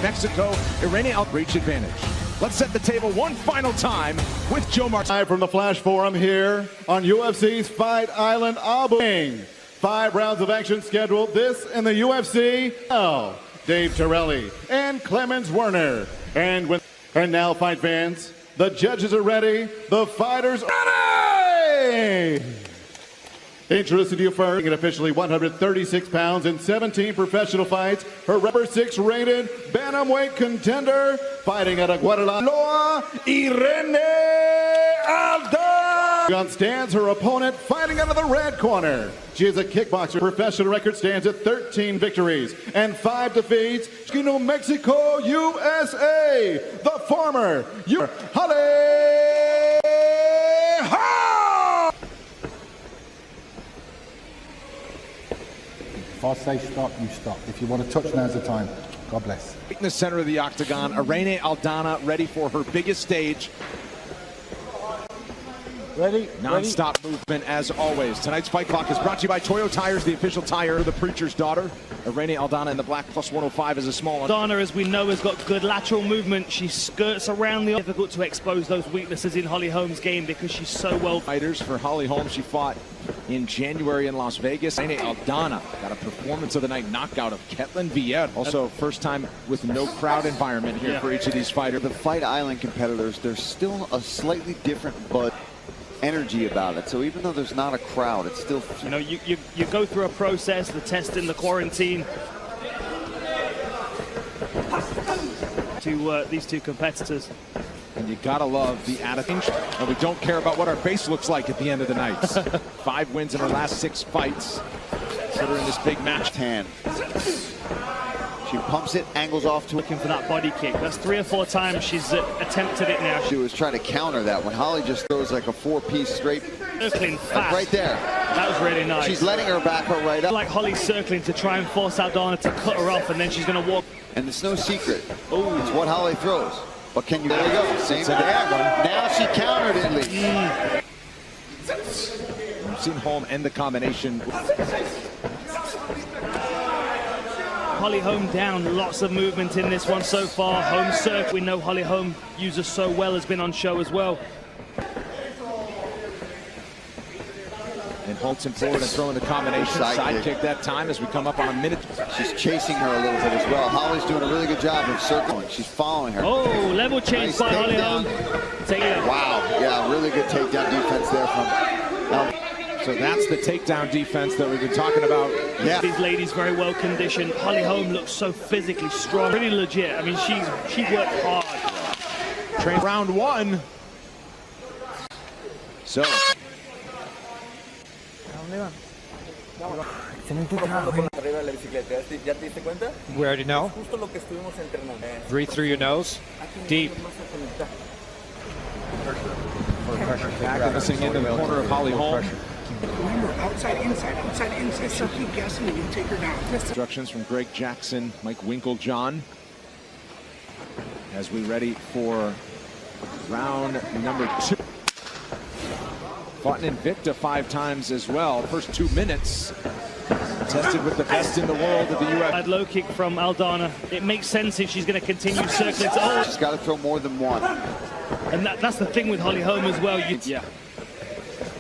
Mexico, Irene reach advantage. Let's set the table one final time with Joe Martin. Live from the Flash Forum here on UFC's Fight Island, Abu. 5 rounds of action scheduled. This in the UFC. Now, Dave Torelli and Clemens Werner. And now, fight fans, the judges are ready. The fighters are ready. Introducing you first, officially 136 pounds in 17 professional fights, her number 6 rated bantamweight contender, fighting out of Guadalajara, Irene Aldana. Stands her opponent, fighting out of the red corner. She is a kickboxer. Professional record stands at 13 victories and 5 defeats. New Mexico, USA, the former Holly. If I say stop, you stop. If you want to touch, now's the time. God bless. In the center of the octagon, Irene Aldana ready for her biggest stage. Ready? Non-stop movement as always. Tonight's Fight Clock is brought to you by Toyo Tires, the official tire of the Preacher's Daughter. Irene Aldana in the black plus 105 is a small one. Aldana, as we know, has got good lateral movement. She skirts around the... Difficult to expose those weaknesses in Holly Holm's game because she's so well... Fighters for Holly Holm. She fought in January in Las Vegas. Irene Aldana got a performance of the night knockout of Ketlin Vieira. Also, first time with no crowd environment here for each of these fighters. The Fight Island competitors, there's still a slightly different energy about it. So even though there's not a crowd, it's still... You know, you go through a process, the testing, the quarantine. To these two competitors. And you gotta love the attitude. And we don't care about what our face looks like at the end of the night. 5 wins in her last 6 fights. Considering this big match. 10. She pumps it, angles off to... Looking for that body kick. That's 3 or 4 times she's attempted it now. She was trying to counter that when Holly just throws like a 4-piece straight. Circling fast. Right there. That was really nice. She's letting her back her right up. Like Holly's circling to try and force Aldana to cut her off, and then she's going to walk. And it's no secret. Oh, it's what Holly throws. But can you... There you go. Same there. Now she countered it, Lee. We've seen Holm end the combination. Holly Holm down, lots of movement in this one so far. Home circle, we know Holly Holm uses so well, has been on show as well. And Holtzman forward and throwing the combination. Side kick that time as we come up on a minute. She's chasing her a little bit as well. Holly's doing a really good job of circling. She's following her. Oh, level change nice by Holly Holm. Wow, yeah, really good takedown defense there from... So that's the takedown defense that we've been talking about. Yeah. These ladies very well conditioned. Holly Holm looks so physically strong. Pretty legit. I mean, she worked hard. Train round 1. So. We already know. Breathe through your nose. Deep. Back missing into the corner of Holly Holm. Remember, outside, inside, so keep guessing and you take her down. Instructions from Greg Jackson, Mike Winklejohn, as we ready for round number 2. Fought in Invicta 5 times as well. First 2 minutes, tested with the best in the world of the UFC. That low kick from Aldana. It makes sense if she's going to continue circling. Oh. She's got to throw more than one. And that's the thing with Holly Holm as well. Yeah.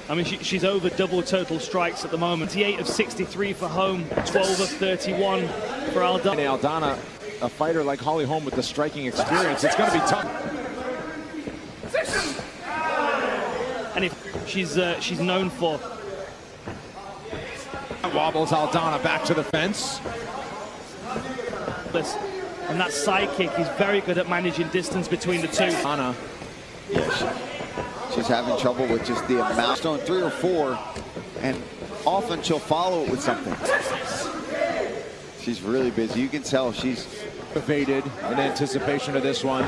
I mean, she's over double total strikes at the moment. 28 of 63 for Holm, 12 of 31 for Aldana. Aldana, a fighter like Holly Holm with the striking experience, it's going to be tough. And if she's known for. Wobbles Aldana back to the fence. And that side kick is very good at managing distance between the two. Anna. Yeah, she's having trouble with just the amount. She's on 3 or 4, and often she'll follow it with something. She's really busy. You can tell she's evaded in anticipation of this one.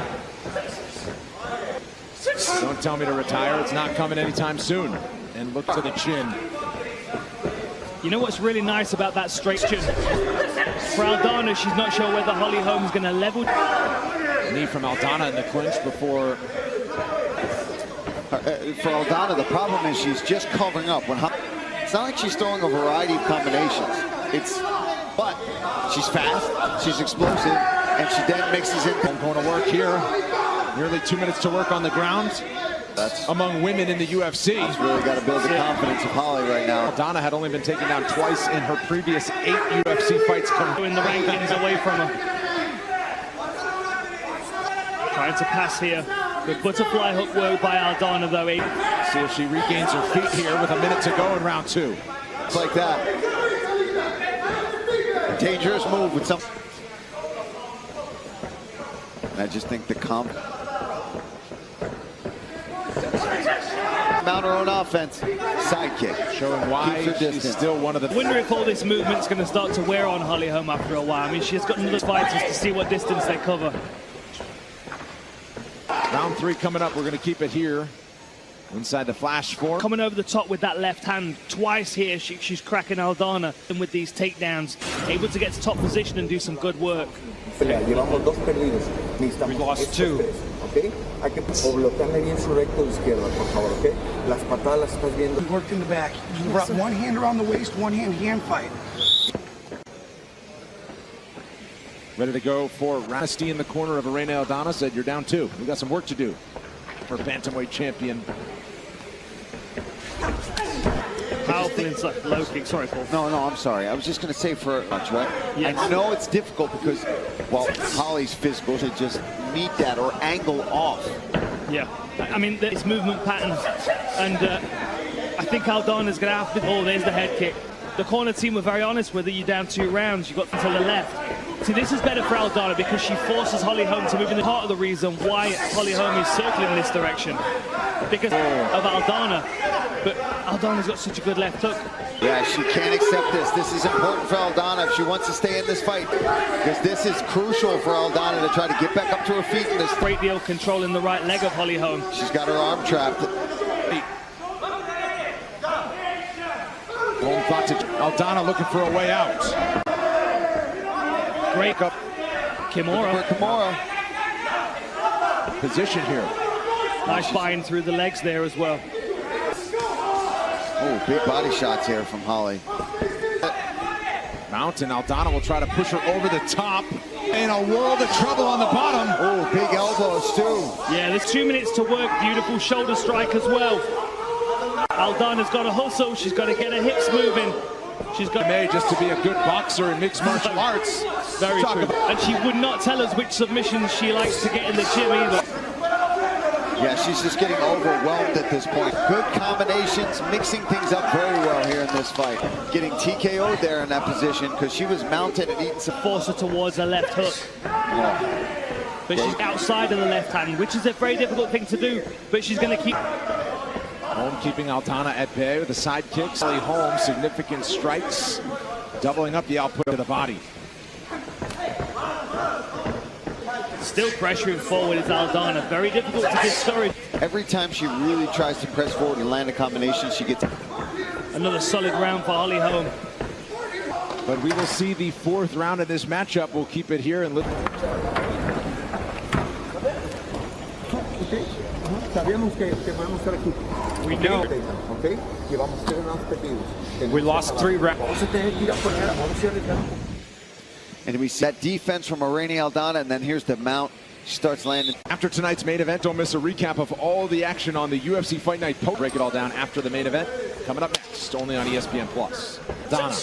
Don't tell me to retire. It's not coming anytime soon. And look to the chin. You know what's really nice about that straight chin? For Aldana, she's not sure whether Holly Holm's going to level. Knee from Aldana in the clinch before. For Aldana, the problem is she's just covering up. It's not like she's throwing a variety of combinations. But she's fast, she's explosive, and she then mixes in. Going to work here. Nearly 2 minutes to work on the ground. That's among women in the UFC. That's really got to build the confidence of Holly right now. Aldana had only been taken down twice in her previous 8 UFC fights. In the rankings away from her. Trying to pass here. Good butterfly hook work by Aldana though. See if she regains her feet here with a minute to go in round 2. It's like that. Dangerous move with some. And I just think the mount her own offense. Sidekick. Showing why she's still one of the. I wonder if all this movement's going to start to wear on Holly Holm after a while. I mean, she's got another fighters to see what distance they cover. Round 3 coming up. We're going to keep it here inside the flash 4. Coming over the top with that left hand twice here. She's cracking Aldana, and with these takedowns, able to get to top position and do some good work. We lost 2. Okay? Hay que bloquearle bien su recto de izquierda, por favor, okay? Las patadas las estás viendo. We worked in the back. You brought one hand around the waist, one hand fight. Ready to go for Rasty in the corner of Irene Aldana. Said, you're down 2. We got some work to do for bantamweight champion. Powerful inside low kick. Sorry, Paul. No, I'm sorry. I was just going to say for much, right? Yes. I know it's difficult because, well, Holly's physical to just meet that or angle off. Yeah. I mean, it's movement patterns, and I think Aldana's going to have to. Oh, there's the head kick. The corner team were very honest with her. You're down 2 rounds. You got to the left. See, this is better for Aldana because she forces Holly Holm to move in. Part of the reason why Holly Holm is circling this direction because of Aldana. But Aldana's got such a good left hook. Yeah, she can't accept this. This is important for Aldana if she wants to stay in this fight, because this is crucial for Aldana to try to get back up to her feet in this. Great deal controlling the right leg of Holly Holm. She's got her arm trapped. Holm thought to Aldana looking for a way out. Great up. Kimura. Position here. Nice bind through the legs there as well. Oh, big body shots here from Holly. Mountain. Aldana will try to push her over the top. In a world of trouble on the bottom. Oh, big elbows too. Yeah, there's 2 minutes to work. Beautiful shoulder strike as well. Aldana's got to hustle. She's got to get her hips moving. She's got made just to be a good boxer in mixed martial arts. Very true. And she would not tell us which submissions she likes to get in the gym either. Yeah, she's just getting overwhelmed at this point. Good combinations, mixing things up very well here in this fight. Getting TKO'd there in that position because she was mounted and eating some. Force her towards her left hook. Oh. But she's outside of the left hand, which is a very difficult thing to do, but she's going to keep. Holm keeping Aldana at bay with the side kicks. Holm, significant strikes, doubling up the output of the body. Still pressuring forward is Aldana. Very difficult to discourage. Every time she really tries to press forward and land a combination, she gets. Another solid round for Holly Holm. But we will see the 4th round of this matchup. We'll keep it here and look. We know. Okay? Llevamos 3 rounds perdidos. We lost 3 rounds. Vamos a tener que ir a poner, vamos a arriesgar. And we see that defense from Irene Aldana, and then here's the mount. She starts landing. After tonight's main event, don't miss a recap of all the action on the UFC Fight Night post. Break it all down after the main event. Coming up next, only on ESPN+. Aldana,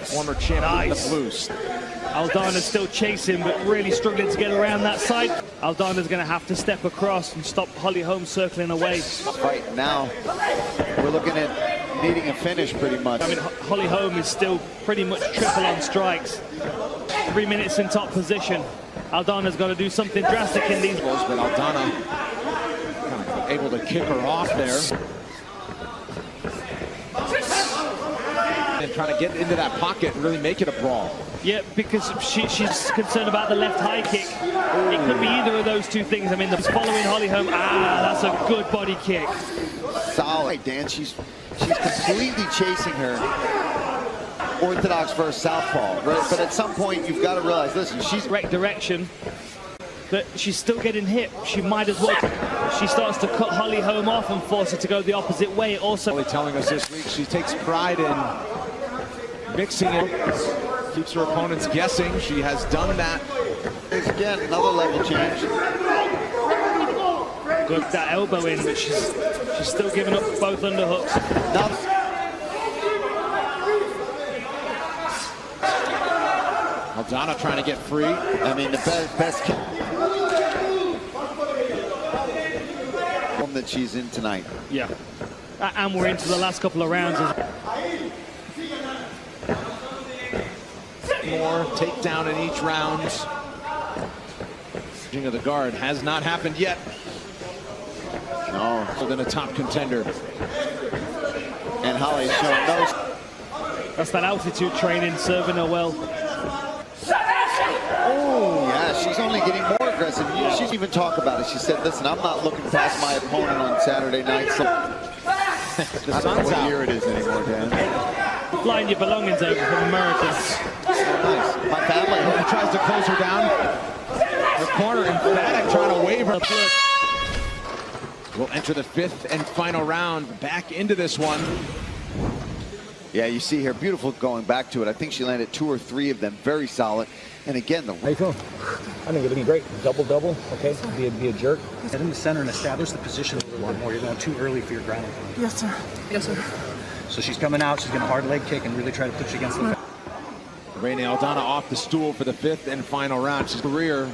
former champion of the Blues. Aldana's still chasing, but really struggling to get around that side. Aldana's going to have to step across and stop Holly Holm circling away. Fight now. We're looking at needing a finish pretty much. I mean, Holly Holm is still pretty much triple on strikes. 3 minutes in top position. Aldana's got to do something drastic in these. But Aldana kind of able to kick her off there. And trying to get into that pocket and really make it a brawl. Yeah, because she's concerned about the left high kick. It could be either of those 2 things. I mean, following Holly Holm. That's a good body kick. Solid, Dan. She's completely chasing her. Orthodox versus southpaw, right? But at some point, you've got to realize, listen, she's correct direction, but she's still getting hit. She might as well. She starts to cut Holly Holm off and force her to go the opposite way. Also, telling us this week she takes pride in mixing it Keeps her opponents guessing. She has done that. Again, another level change. Good, that elbow in, but she's still giving up both underhooks. Now, Aldana trying to get free. I mean, the best that she's in tonight. Yeah. And we're into the last couple of rounds. More takedown in each round. Of the guard has not happened yet. No. Than a top contender. And Holly's shown those. That's that altitude training serving her well. Oh, yeah, she's only getting more aggressive. She's even talked about it. She said, listen, I'm not looking past my opponent on Saturday night. So I don't know what year it is anymore, Dan. Flying your belongings over from America. Nice. My family tries to close her down. The corner emphatic, trying to wave her. We'll enter the 5th and final round. Back into this one. Yeah, you see here, beautiful going back to it. I think she landed 2 or 3 of them, very solid. And again, How you feeling? I think you're looking great. Double, okay? Be a jerk. Get in the center and establish the position a little bit more. You're going too early for your grounding. Yes, sir. Yes, sir. So she's coming out. She's going to hard leg kick and really try to put you against the. Rainey Aldana off the stool for the 5th and final round. She's career.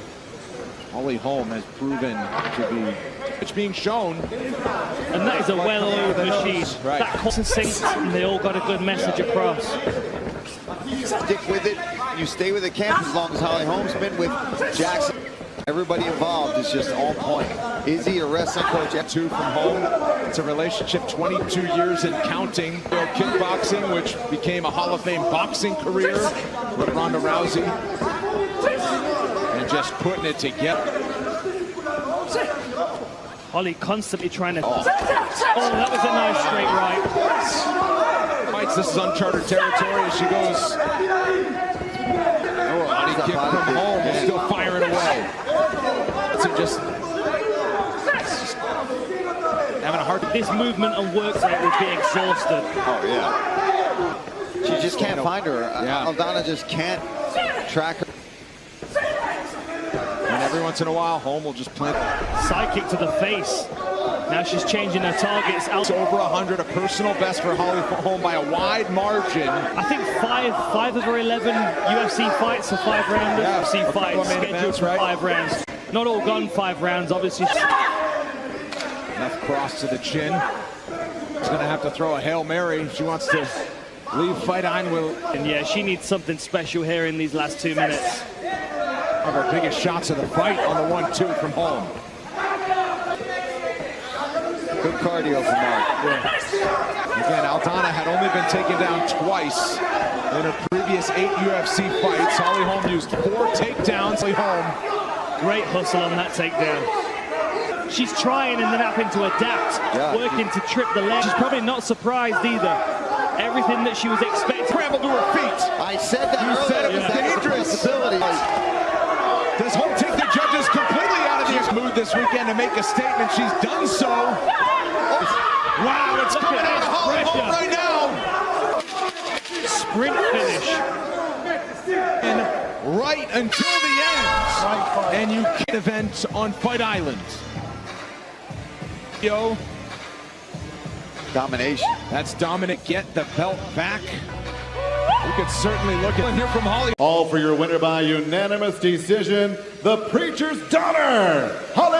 Holly Holm has proven to be. It's being shown. And that is a well-oiled machine. Right. That caught synced, and they all got a good message across. stick with it. You stay with the camp as long as Holly Holm's been with Jackson. Everybody involved is just on point. Izzy, a wrestling coach at 2 from home. It's a relationship 22 years and counting. Kickboxing, which became a Hall of Fame boxing career with Ronda Rousey. And just putting it together. Holly constantly trying to... Oh, that was a nice straight right. Fights, this is uncharted territory as she goes. Oh, Holly kick from home, yeah. Still firing away. So just having a hard... This movement and work rate would be exhausted. Oh, yeah. She just can't find her. Yeah. Aldana just can't track her. And every once in a while, Holm will just plant. Side kick to the face. Now she's changing her targets. It's over 100, a personal best for Holly Holm by a wide margin. I think five of her 11 UFC fights are 5-rounders. Yeah, UFC fights scheduled for 5 rounds. Not all gone 5 rounds, obviously. Left cross to the chin. She's going to have to throw a Hail Mary if she wants to leave Fight Island. And yeah, she needs something special here in these last 2 minutes. One of her biggest shots of the fight on the 1-2 from Holm. Good cardio from Mark. Yeah. Again, Aldana had only been taken down twice in her previous 8 UFC fights. Holly Holm used 4 takedowns. Holly Holm. Great hustle on that takedown. She's trying and then having to adapt, working to trip the leg. She's probably not surprised either. Everything that she was expecting. Scrambled to her feet. I said that earlier. Said it was dangerous. Does Holm take the judges completely out of the mood this weekend to make a statement? She's done so. Wow, it's coming out of Holly Holm right now. Sprint finish. And right until the end. And you get event on Fight Island. Yo. Domination. That's Dominic. Get the belt back. We could certainly look at here from Holly. All for your winner by unanimous decision, the Preacher's Daughter, Holly